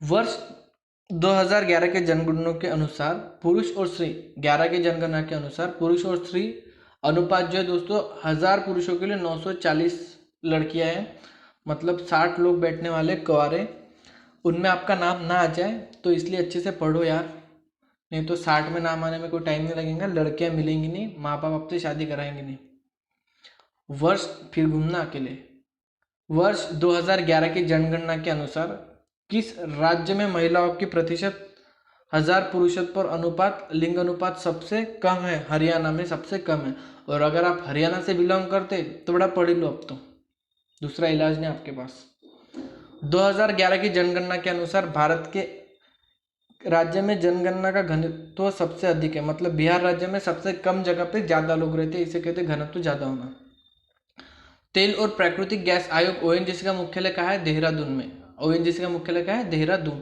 वर्ष 2011 के जनगणना के अनुसार पुरुष और स्त्री 11 की जनगणना के अनुसार पुरुष और स्त्री अनुपात जो है दोस्तों 1000 पुरुषों के लिए 940 लड़कियां हैं, मतलब 60 लोग बैठने वाले कुंवारे। उनमें आपका नाम ना आ जाए तो इसलिए अच्छे से पढ़ो यार, नहीं तो 60 में नाम आने में कोई टाइम नहीं लगेगा, लड़कियां मिलेंगी नहीं, माँ बाप आपसे शादी कराएंगे नहीं। वर्ष फिर घूमना अकेले। वर्ष 2011 की जनगणना के अनुसार किस राज्य में महिलाओं की प्रतिशत 1000 पुरुषों पर अनुपात लिंग अनुपात सबसे कम है? हरियाणा में सबसे कम है। और अगर आप हरियाणा से बिलोंग करते तो बड़ा पढ़ लो, अब तो दूसरा इलाज नहीं आपके पास। 2011 की जनगणना के अनुसार भारत के राज्य में जनगणना का घनत्व सबसे अधिक है, मतलब बिहार राज्य में सबसे कम जगह पे ज्यादा लोग रहते हैं, इसे कहते हैं घनत्व ज्यादा होना। तेल और प्राकृतिक गैस आयोग ओएनजीसी का मुख्यालय कहाँ है? देहरादून में। ओएनजीसी का मुख्यालय कहाँ है? देहरादून।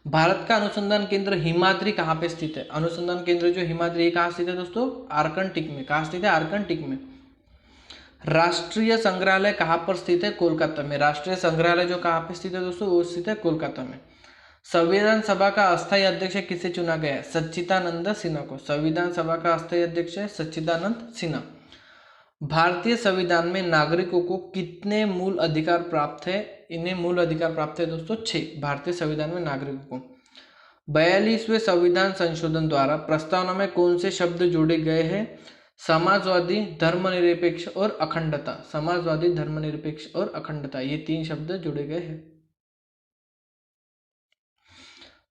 भारत का अनुसंधान केंद्र हिमाद्री कहाँ पे स्थित है? अनुसंधान केंद्र जो हिमाद्री ये कहाँ स्थित है दोस्तों? आर्कटिक में। कहाँ स्थित है? आर्कटिक में। राष्ट्रीय संग्रहालय कहाँ पर स्थित है? कोलकाता में। राष्ट्रीय संग्रहालय जो कहाँ पे स्थित है दोस्तों? वो स्थित है कोलकाता में। संविधान सभा का अस्थायी अध्यक्ष किसे चुना गया है? सच्चिदानंद सिन्हा को। संविधान सभा का अस्थायी अध्यक्ष है सच्चिदानंद सिन्हा। भारतीय संविधान में नागरिकों को कितने मूल अधिकार प्राप्त है? इन्हें मूल अधिकार प्राप्त है दोस्तों 6। भारतीय संविधान में नागरिकों को 42वें संविधान संशोधन द्वारा प्रस्तावना में कौन से शब्द जोड़े गए हैं? समाजवादी, धर्मनिरपेक्ष और अखंडता। समाजवादी, धर्मनिरपेक्ष और अखंडता, ये 3 शब्द जोड़े गए हैं।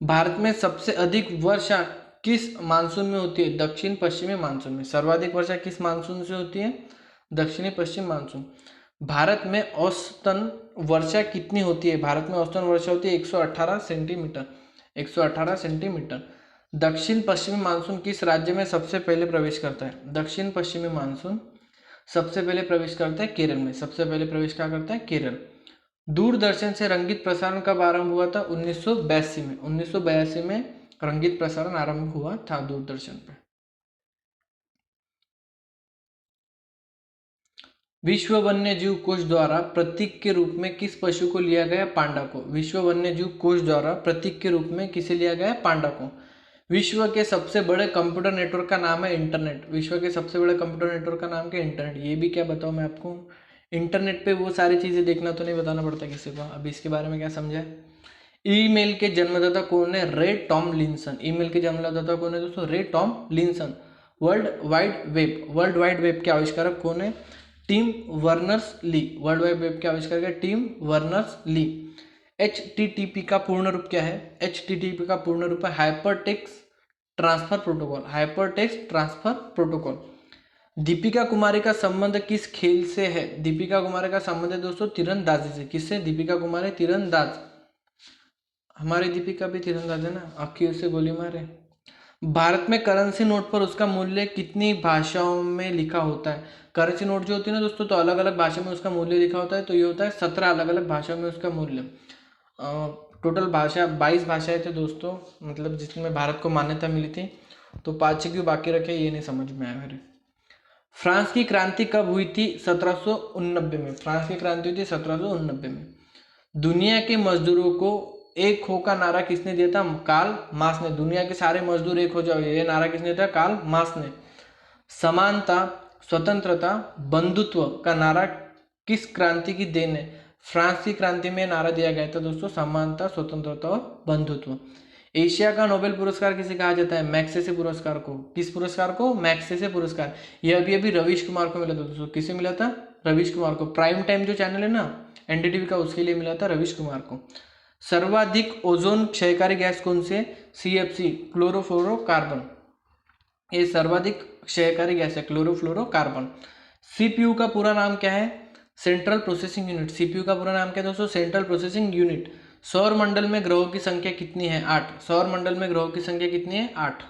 भारत में सबसे अधिक वर्षा किस मानसून में होती है? दक्षिण पश्चिमी मानसून में। सर्वाधिक वर्षा किस मानसून से होती है? दक्षिणी पश्चिम मानसून। भारत में औसतन वर्षा कितनी होती है? भारत में औसतन वर्षा होती है 118 सेंटीमीटर। 118 सेंटीमीटर। दक्षिण पश्चिमी मानसून किस राज्य में सबसे पहले प्रवेश करता है? दक्षिण पश्चिमी मानसून सबसे पहले प्रवेश करता है केरल में। सबसे पहले प्रवेश क्या करता है? केरल। दूरदर्शन से रंगीत प्रसारण कब आरंभ हुआ था? 1982 में। 1982 में रंगीत प्रसारण आरंभ हुआ था दूरदर्शन पे। विश्व वन्य जीव कोष द्वारा प्रतीक के रूप में किस पशु को लिया गया? पांडा को। विश्व वन्य जीव कोष द्वारा प्रतीक के रूप में किसे लिया गया? पांडा को। विश्व के सबसे बड़े कंप्यूटर नेटवर्क का नाम है इंटरनेट। विश्व के सबसे बड़े कंप्यूटर नेटवर्क का नाम क्या है? इंटरनेट। ये भी क्या बताऊं मैं आपको, इंटरनेट पे वो सारी चीजें देखना तो नहीं बताना पड़ता किसी को। अब इसके बारे में क्या समझा? ईमेल के जन्मदाता कौन है? रे टॉमलिंसन। ईमेल के जन्मदाता कौन है दोस्तों? रे टॉमलिंसन। वर्ल्ड वाइड वेब के आविष्कारक कौन है? टिम वर्नर्स ली। वर्ल्ड वाइड वेब के आविष्कारक है टिम वर्नर्स ली। HTTP का पूर्ण रूप क्या है? HTTP का पूर्ण रूप है hypertext transfer protocol. Hypertext transfer protocol. Deepika Kumari का संबंध किस खेल से है? दीपिका कुमारी का संबंध है दोस्तों तीरंदाजी से। किससे? दीपिका कुमारी तीरंदाज। हमारी दीपिका भी तीरंदाज है ना, आखिर से गोली मारे। भारत में करेंसी नोट पर उसका मूल्य कितनी भाषाओं में लिखा होता है? करेंसी नोट जो होती है ना दोस्तों, तो अलग अलग भाषा में उसका मूल्य लिखा होता है, तो ये होता है 17 अलग अलग भाषाओं में उसका मूल्य। टोटल भाषा 22 भाषाएं थे दोस्तों, मतलब जिसमें भारत को मान्यता मिली थी, तो 5 क्यों बाकी रखे ये नहीं समझ में आया मेरे। फ्रांस की क्रांति कब हुई थी? 1789 में। फ्रांस की क्रांति हुई थी 1789 में। दुनिया के मजदूरों को एक हो का नारा किसने दिया था? कार्ल मार्क्स ने। दुनिया के सारे मजदूर एक हो जाओ, ये नारा किसने दिया? कार्ल मार्क्स ने। समानता, स्वतंत्रता, बंधुत्व का नारा किस क्रांति की देन है? फ्रांस की क्रांति में नारा दिया गया था दोस्तों, समानता, स्वतंत्रता और बंधुत्व। एशिया का नोबेल पुरस्कार किसे कहा जाता है? मैग्सेसे पुरस्कार को। किस पुरस्कार को? मैग्सेसे पुरस्कार। यह अभी रवीश कुमार को मिला था दोस्तों। किसे मिला था? रवीश कुमार को। प्राइम टाइम जो चैनल है ना एनडीटीवी का, उसके लिए मिला था रवीश कुमार को। सर्वाधिक ओजोन क्षयकारी गैस कौन सी है? CFC, chlorofluorocarbon. ये सर्वाधिक क्षयकारी गैस है, क्लोरोफ्लोरोकार्बन। सीपीयू का पूरा नाम क्या है? Central processing unit. सीपीयू का पूरा नाम क्या है दोस्तों? Central processing unit. सौर मंडल में ग्रहों की संख्या कितनी है? 8। सौर मंडल में ग्रहों की संख्या कितनी है? 8।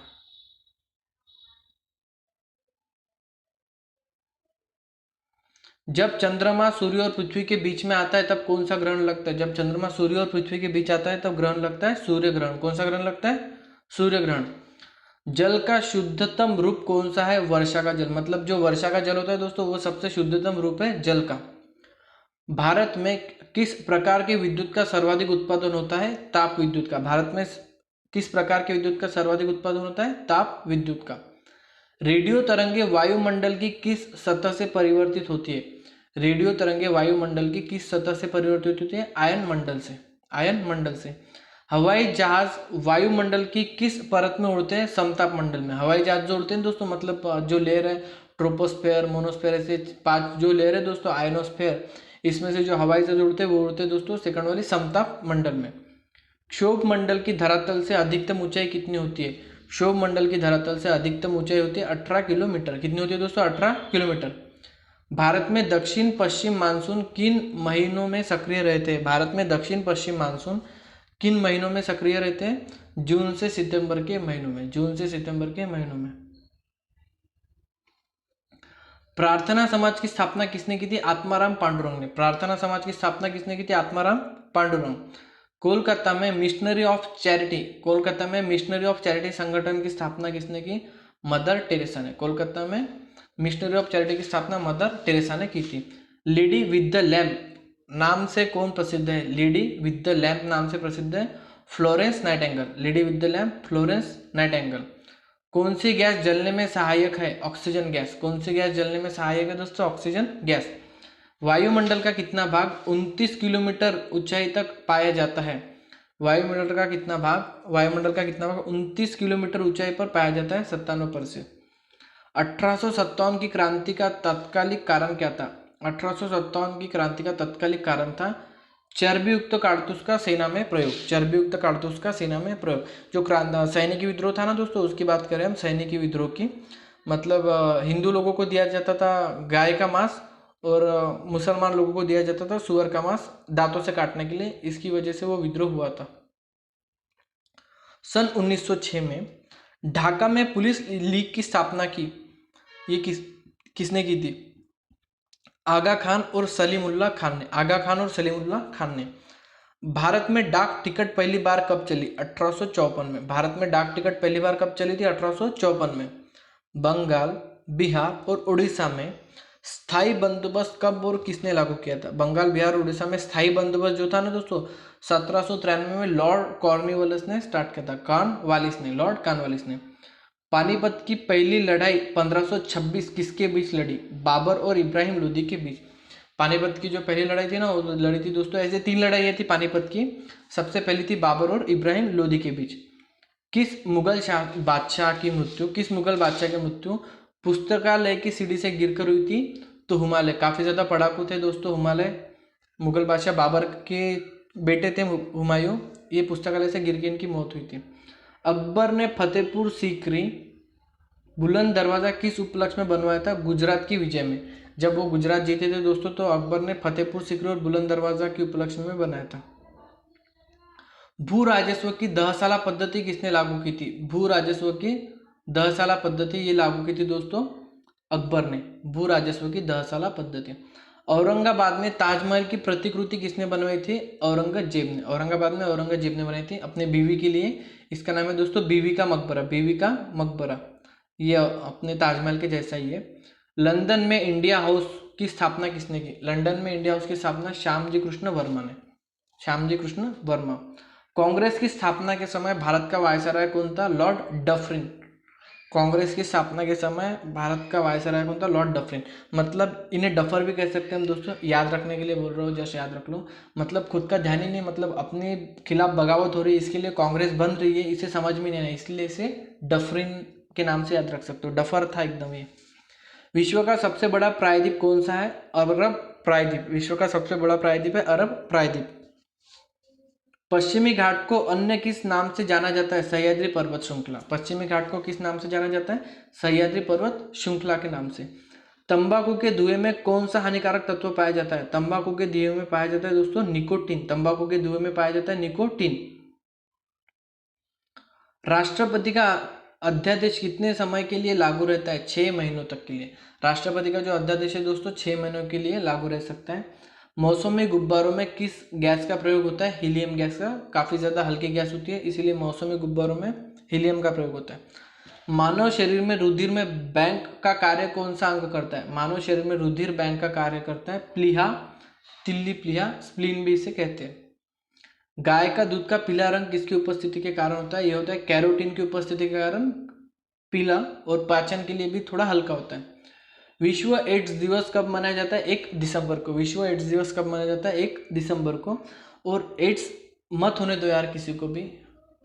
जब चंद्रमा सूर्य और पृथ्वी के बीच में आता है तब कौन सा ग्रहण लगता है? जब चंद्रमा सूर्य और पृथ्वी के बीच आता है तब ग्रहण लगता है सूर्य ग्रहण। कौन सा ग्रहण लगता है? सूर्य ग्रहण। जल का शुद्धतम रूप कौन सा है? वर्षा का जल। मतलब जो वर्षा का जल होता है दोस्तों वो सबसे शुद्धतम रूप है जल का। भारत में किस प्रकार के विद्युत का सर्वाधिक उत्पादन होता है? ताप विद्युत का। भारत में किस प्रकार के विद्युत का सर्वाधिक उत्पादन होता है? ताप विद्युत का। रेडियो तरंगे वायुमंडल की किस सतह से परिवर्तित होती है? रेडियो तरंगे वायुमंडल की किस सतह से परिवर्तित होती है? आयन मंडल से। आयन मंडल से। हवाई जहाज वायुमंडल की किस परत में उड़ते हैं? समताप मंडल में। हवाई जहाज जो उड़ते हैं दोस्तों, मतलब जो लेयर है ट्रोपोस्फेयर, मोनोस्फेयर, ऐसे 5 जो लेयर है दोस्तों, आयनोस्फेयर, इसमें से जो हवाई जहाज उड़ते हैं वो उड़ते हैं दोस्तों सेकंड वाली समताप मंडल में। क्षोभ मंडल की धरातल से अधिकतम ऊंचाई कितनी होती है? क्षोभ मंडल की धरातल से अधिकतम ऊंचाई होती है 18 किलोमीटर। कितनी होती है दोस्तों? 18 किलोमीटर। भारत में दक्षिण पश्चिम मानसून किन महीनों में सक्रिय रहते हैं? भारत में दक्षिण पश्चिम मानसून किन महीनों में सक्रिय रहते हैं? जून से सितंबर के महीनों में। जून से सितंबर के महीनों में। प्रार्थना समाज की स्थापना किसने की थी? आत्माराम पांडुरंग ने। प्रार्थना समाज की स्थापना किसने की थी? आत्माराम पांडुरंग। कोलकाता में मिशनरी ऑफ चैरिटी, कोलकाता में मिशनरी ऑफ चैरिटी संगठन की स्थापना किसने की? मदर टेरेसा ने। कोलकाता में मिशनरी ऑफ चैरिटी की स्थापना मदर टेरेसा ने की थी। लेडी विद द लैम्प नाम से कौन प्रसिद्ध है? लेडी विद द लैम्प नाम से प्रसिद्ध है Florence Nightingale. Lady with the lamp Florence Nightingale. कौन सी गैस जलने में सहायक है? Oxygen gas. कौन सी गैस जलने में सहायक है दोस्तों? Oxygen gas. वायुमंडल का कितना भाग 29 किलोमीटर ऊंचाई तक पाया जाता है? वायुमंडल का कितना भाग 29 किलोमीटर ऊंचाई पर पाया जाता है? 97%। 1857 की क्रांति का तात्कालिक कारण क्या था? 1857 की क्रांति का तात्कालिक कारण था चर्बी युक्त कारतूस का सेना में प्रयोग। चर्बी युक्त कारतूस का सेना में प्रयोग। जो सैनिकी विद्रोह था ना दोस्तों, उसकी बात करें हम, सैनिकी विद्रोह की, मतलब हिंदू लोगों को दिया जाता था गाय का मांस और मुसलमान लोगों को दिया जाता था सुअर का मांस दांतों से काटने के लिए। इसकी वजह से वो विद्रोह हुआ था। सन 1906 में ढाका में पुलिस लीग की स्थापना की। ये किसने की थी? आगा खान और सलीमुल्लाह खान ने। आगा खान और सलीमुल्लाह खान ने। भारत में डाक टिकट पहली बार कब चली? 1854 में। भारत में डाक टिकट पहली बार कब चली थी? 1854 में। बंगाल, बिहार और उड़ीसा में स्थायी बंदोबस्त कब और किसने लागू किया था? बंगाल, बिहार, उड़ीसा में स्थायी बंदोबस्त जो था ना दोस्तों 1793 में लॉर्ड कॉर्नवालिस ने स्टार्ट किया था। कॉर्नवालिस ने, लॉर्ड कॉर्नवालिस ने। पानीपत की पहली लड़ाई 1526 किसके बीच लड़ी? बाबर और इब्राहिम लोदी के बीच। पानीपत की जो पहली लड़ाई थी ना वो लड़ी थी दोस्तों, ऐसे 3 लड़ाइयाँ थी पानीपत की। सबसे पहली थी बाबर और इब्राहिम लोदी के बीच। किस मुगल बादशाह की मृत्यु पुस्तकालय की सीढ़ी से गिरकर हुई थी? तो हुमायूं। काफी ज्यादा पढ़ाकू थे दोस्तों हुमायूं। मुगल बादशाह बाबर के बेटे थे हुमायूं। ये पुस्तकालय से गिर के इनकी मौत हुई थी। अकबर ने फतेहपुर सीकरी बुलंद दरवाजा किस उपलक्ष्य में बनवाया था? गुजरात की विजय में। जब वो गुजरात जीते थे दोस्तों तो अकबर ने फतेहपुर सीकरी और बुलंद दरवाजा के उपलक्ष्य में बनाया था। भू राजस्व की 10 साला पद्धति किसने लागू की थी? भू राजस्व की 10 साला पद्धति ये लागू की थी दोस्तों अकबर ने। भू राजस्व की 10 साला पद्धति। औरंगाबाद में ताजमहल की प्रतिकृति किसने बनवाई थी? औरंगजेब ने। औरंगाबाद में औरंगजेब ने बनाई थी अपने बीवी के लिए। इसका नाम है दोस्तों बीवी का मकबरा। बीवी का मकबरा ये अपने ताजमहल के जैसा ही है। लंदन में इंडिया हाउस की स्थापना किसने की? लंदन में इंडिया हाउस की स्थापना श्यामजी कृष्ण वर्मा ने। श्यामजी कृष्ण वर्मा। कांग्रेस की स्थापना के समय भारत का वायसराय कौन था? Lord Dufferin. कांग्रेस की स्थापना के समय भारत का वायसराय कौन था? Lord Dufferin. मतलब इन्हें डफर भी कह सकते हैं हम दोस्तों, याद रखने के लिए बोल रहा हूँ, जैसे याद रख लो। मतलब खुद का ध्यान ही नहीं, मतलब अपने खिलाफ बगावत हो रही है, इसके लिए कांग्रेस बन रही है, इसे समझ में नहीं आया, इसलिए इसे डफरिन के नाम से याद रख सकते हो। डफर था एकदम ये। विश्व का सबसे बड़ा प्रायद्वीप कौन सा है? अरब प्रायद्वीप। विश्व का सबसे बड़ा प्रायद्वीप है अरब प्रायद्वीप। पश्चिमी घाट को अन्य किस नाम से जाना जाता है? सह्याद्री पर्वत श्रृंखला। पश्चिमी घाट को किस नाम से जाना जाता है? सह्याद्री पर्वत श्रृंखला के नाम से। तंबाकू के धुएं में कौन सा हानिकारक तत्व पाया जाता है? तंबाकू के धुएं में पाया जाता है दोस्तों निकोटीन। तंबाकू के धुएं में पाया जाता है निकोटीन। राष्ट्रपति का अध्यादेश कितने समय के लिए लागू रहता है? 6 महीनों तक के लिए। राष्ट्रपति का जो अध्यादेश है दोस्तों 6 महीनों के लिए लागू रह सकता है। मौसमी गुब्बारों में किस गैस का प्रयोग होता है? हीलियम गैस का। काफी ज्यादा हल्की गैस होती है, इसीलिए मौसमी गुब्बारों में हीलियम का प्रयोग होता है। मानव शरीर में रुधिर में बैंक का कार्य कौन सा अंग करता है? मानव शरीर में रुधिर बैंक का कार्य करता है प्लीहा, तिल्ली प्लीहा, स्प्लीन भी इसे कहते हैं। गाय का दूध का पीला रंग किसकी उपस्थिति के कारण होता है? यह होता है कैरोटीन की उपस्थिति के कारण पीला, और पाचन के लिए भी थोड़ा हल्का होता है। विश्व एड्स दिवस कब मनाया जाता है? 1 दिसंबर को। विश्व एड्स दिवस कब मनाया जाता है? 1 दिसंबर को। और एड्स मत होने दो यार किसी को भी।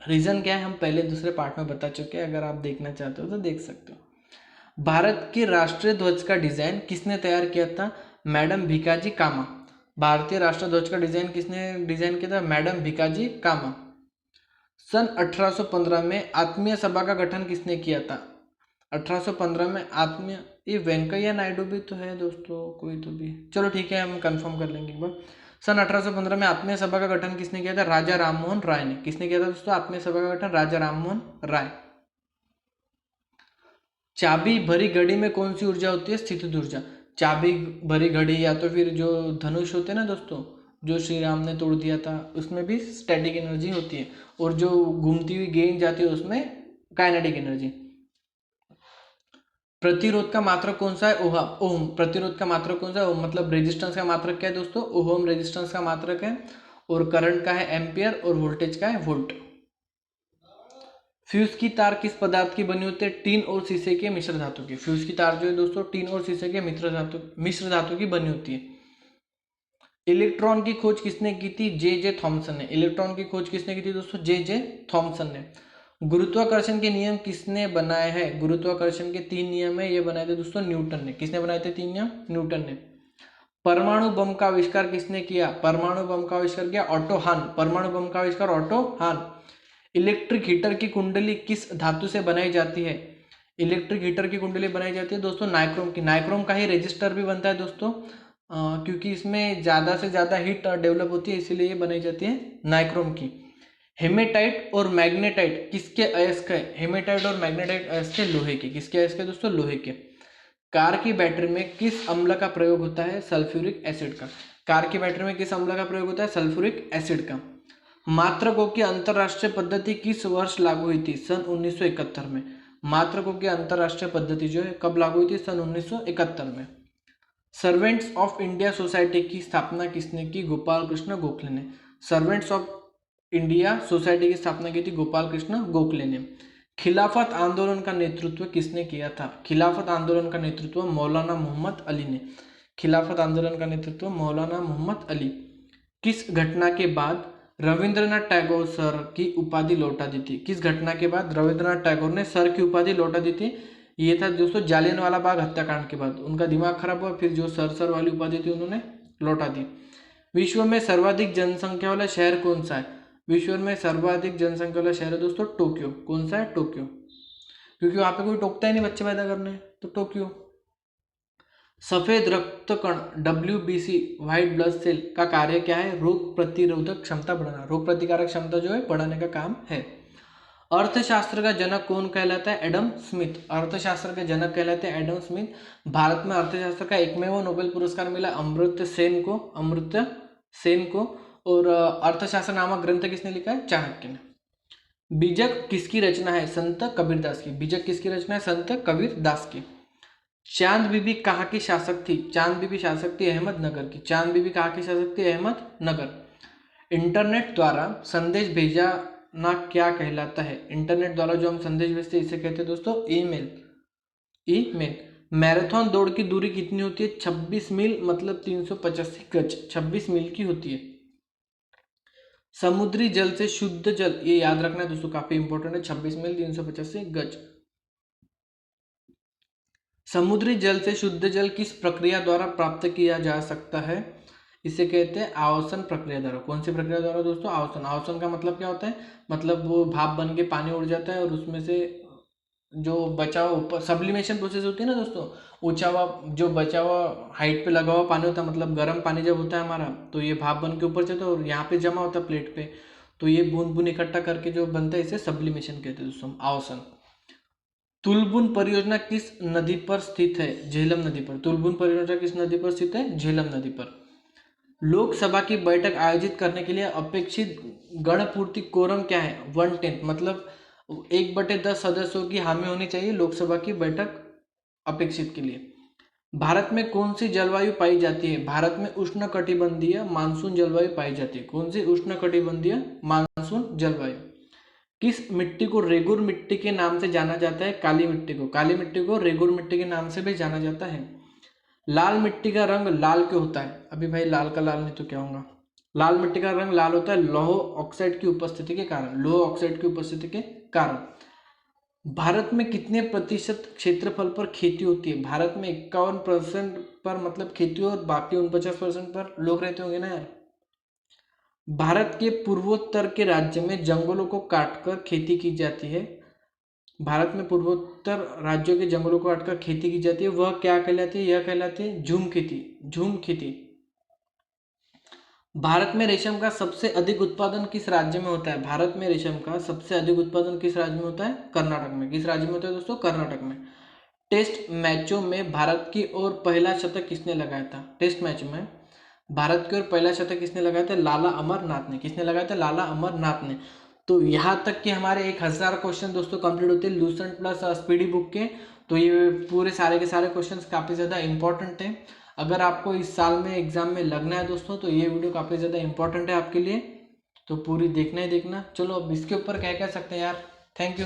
रीजन क्या है हम पहले दूसरे पार्ट में बता चुके हैं, अगर आप देखना चाहते हो तो देख सकते हो। भारत के राष्ट्रीय ध्वज का डिजाइन किसने तैयार किया था? मैडम भिकाजी कामा। भारतीय राष्ट्रीय ध्वज का डिजाइन किसने डिजाइन किया था? मैडम भिकाजी कामा। सन 1815 में आत्मीय सभा का गठन किसने किया था? 1815 में आत्मीय, ये वेंकैया नायडू भी तो है दोस्तों, कोई तो भी, चलो ठीक है हम कंफर्म कर लेंगे एक बार। सन 1815 में आत्मीय सभा का गठन किसने किया था? राजा राममोहन राय ने। किसने किया था दोस्तों आत्मीय सभा का गठन? राजा राममोहन राय। चाबी भरी घड़ी में कौन सी ऊर्जा होती है? स्थितिज ऊर्जा। चाबी भरी घड़ी या तो फिर जो धनुष होते हैं ना दोस्तों, जो श्री राम ने तोड़ दिया था, उसमें भी स्टैटिक एनर्जी होती है, और जो घूमती हुई गेंद जाती है उसमें काइनेटिक एनर्जी। प्रतिरोध का मात्रक कौन सा है? ओम। प्रतिरोध का मात्रक कौन सा है? ओम। मतलब रेजिस्टेंस का मात्रक क्या है दोस्तों? ओम रेजिस्टेंस का मात्रक है। और करंट का है एम्पियर, और वोल्टेज का है वोल्ट। फ्यूज की तार किस पदार्थ की बनी होती है? टीन और शीशे के मिश्र धातु की। फ्यूज की तार जो है दोस्तों टीन और शीशे के मिश्र धातु की बनी होती है। इलेक्ट्रॉन की खोज किसने की थी? जे थॉमसन ने। इलेक्ट्रॉन की खोज किसने की थी दोस्तों? जे थॉमसन ने। गुरुत्वाकर्षण के नियम किसने बनाए हैं? गुरुत्वाकर्षण के 3 नियम है, ये बनाए थे दोस्तों न्यूटन ने। किसने बनाए थे 3 नियम? न्यूटन ने। परमाणु बम का आविष्कार किसने किया? परमाणु बम का आविष्कार किया ऑटो हान। परमाणु बम का आविष्कार ऑटो हान। इलेक्ट्रिक हीटर की कुंडली किस धातु से बनाई जाती है? इलेक्ट्रिक हीटर की कुंडली बनाई जाती है दोस्तों नाइक्रोम की। नाइक्रोम का ही रेजिस्टर भी बनता है दोस्तों, क्योंकि इसमें ज़्यादा से ज़्यादा हीट डेवलप होती है, इसीलिए ये बनाई जाती है नाइक्रोम की। हेमेटाइट और मैग्नेटाइट किसके अयस्क है? हेमेटाइट और मैग्नेटाइट अयस्क है लोहे के। किसके अयस्क है दोस्तों? लोहे के। कार की बैटरी में किस अम्ल का प्रयोग होता है? सल्फ्यूरिक एसिड का। कार की बैटरी में किस अम्ल का प्रयोग होता है? सल्फ्यूरिक एसिड का। मात्रकों की अंतरराष्ट्रीय पद्धति किस वर्ष लागू हुई थी? सन 1971 में। मात्रकों की अंतरराष्ट्रीय पद्धति जो है कब लागू हुई थी? सन 1971 में। सर्वेंट्स ऑफ इंडिया सोसाइटी की स्थापना किसने की? गोपाल कृष्ण गोखले ने। सर्वेंट्स ऑफ इंडिया सोसाइटी की स्थापना की थी गोपाल कृष्ण गोखले ने। खिलाफत आंदोलन का नेतृत्व किसने किया था? खिलाफत आंदोलन का नेतृत्व मौलाना मोहम्मद अली ने। खिलाफत आंदोलन का नेतृत्व मौलाना मोहम्मद अली। किस घटना के बाद रविंद्रनाथ टैगोर सर की उपाधि लौटा दी थी? किस घटना के बाद रविंद्रनाथ टैगोर ने सर की उपाधि लौटा दी थी? ये था दोस्तों जालियनवाला बाग हत्याकांड के बाद। उनका दिमाग खराब हुआ, फिर जो सर वाली उपाधि थी उन्होंने लौटा दी। विश्व में सर्वाधिक जनसंख्या वाला शहर कौन सा है? विश्व में सर्वाधिक जनसंख्या वाला शहर है दोस्तों टोक्यो। कौन सा है? टोक्यो। क्योंकि वहां पे कोई टोकता ही नहीं बच्चे पैदा करने, तो टोक्यो। सफेद रक्त कण WBC व्हाइट ब्लड सेल का कार्य क्या है? रोग प्रतिरोधक क्षमता बढ़ाना। रोग प्रतिकारक क्षमता जो है बढ़ाने का काम है। अर्थशास्त्र का जनक कौन कहलाता है? Adam Smith. अर्थशास्त्र के जनक कहलाते हैं एडम स्मिथ। भारत में अर्थशास्त्र का एकमेव नोबेल पुरस्कार मिला अमर्त्य सेन को। अमर्त्य सेन को। और अर्थशास्त्र नामक ग्रंथ किसने लिखा है? चाणक्य ने। बीजक किसकी रचना है? संत कबीरदास की। बीजक किसकी रचना है? संत कबीरदास की। चांद बीबी कहाँ की शासक थी? चांद बीबी शासक थी अहमदनगर की। चांद बीबी कहाँ की शासक थी? अहमदनगर। इंटरनेट द्वारा संदेश भेजा ना क्या कहलाता है? इंटरनेट द्वारा जो हम संदेश भेजते हैं इसे कहते हैं दोस्तों ईमेल। ईमेल। मैराथन दौड़ की दूरी कितनी होती है? 26 मील मतलब 385 गज, 26 मील की होती है। समुद्री जल से शुद्ध जल, ये याद रखना है दोस्तों, काफी इंपॉर्टेंट है, 26 मील 385 गज। समुद्री जल से शुद्ध जल किस प्रक्रिया द्वारा प्राप्त किया जा सकता है? इसे कहते हैं आवासन प्रक्रिया द्वारा। कौन सी प्रक्रिया द्वारा दोस्तों? आवासन। आवासन का मतलब क्या होता है? मतलब वो भाप बन के पानी उड़ जाता है और उसमें से जो बचा हुआ ऊपर सब्लिमेशन प्रोसेस होती है ना दोस्तों, ऊंचा हुआ जो बचा हुआ हाइट पे लगा हुआ पानी होता है, मतलब गर्म पानी जब होता है हमारा, तो ये भाप बन के ऊपर चलता है और यहाँ पे जमा होता है प्लेट पे, तो ये बूंद बूंद इकट्ठा करके जो बनता है इसे सब्लिमेशन कहते हैं दोस्तों, आवासन। तुलबुन परियोजना किस नदी पर स्थित है? झेलम नदी पर। तुलबुन परियोजना किस नदी पर स्थित है? झेलम नदी पर। लोकसभा की बैठक आयोजित करने के लिए अपेक्षित गणपूर्ति कोरम क्या है? 1/10, मतलब 1/10 सदस्यों की हामी होनी चाहिए लोकसभा की बैठक अपेक्षित के लिए। भारत में कौन सी जलवायु पाई जाती है? भारत में उष्णकटिबंधीय मानसून जलवायु पाई जाती है। कौन सी? उष्णकटिबंधीय मानसून जलवायु। किस मिट्टी को रेगुर मिट्टी के नाम से जाना जाता है? काली मिट्टी को। काली मिट्टी को रेगुर मिट्टी के नाम से भी जाना जाता है। लाल मिट्टी का रंग लाल क्यों होता है? अभी भाई लाल का लाल नहीं तो क्या होगा? लाल मिट्टी का रंग लाल होता है लौह ऑक्साइड की उपस्थिति के कारण। लौह ऑक्साइड की उपस्थिति के कारण। भारत में कितने प्रतिशत क्षेत्रफल पर खेती होती है? भारत में 51% पर मतलब खेती हो और बाकी 49% पर लोग रहते होंगे ना यार। भारत के पूर्वोत्तर के राज्य में जंगलों को काटकर खेती की जाती है। भारत में पूर्वोत्तर राज्यों के जंगलों को काटकर खेती की जाती है, वह क्या कहलाती है? यह कहलाती है झूम खेती। झूम खेती। भारत में रेशम का सबसे अधिक उत्पादन किस राज्य में होता है? भारत में रेशम का सबसे अधिक उत्पादन किस राज्य में होता है? कर्नाटक में। किस राज्य में होता है दोस्तों? कर्नाटक में। टेस्ट मैचों में भारत की ओर पहला शतक किसने लगाया था? टेस्ट मैच में भारत की ओर पहला शतक किसने लगाया था? लाला अमरनाथ ने। किसने लगाया था? लाला अमरनाथ ने। तो यहाँ तक कि हमारे 1000 क्वेश्चन दोस्तों कंप्लीट होते हैं लूसेंट प्लस स्पीडी बुक के। तो ये पूरे सारे के सारे क्वेश्चंस काफ़ी ज़्यादा इंपॉर्टेंट हैं। अगर आपको इस साल में एग्जाम में लगना है दोस्तों तो ये वीडियो काफ़ी ज़्यादा इंपॉर्टेंट है आपके लिए, तो पूरी देखना ही देखना। चलो अब इसके ऊपर क्या कह सकते हैं यार। Thank you.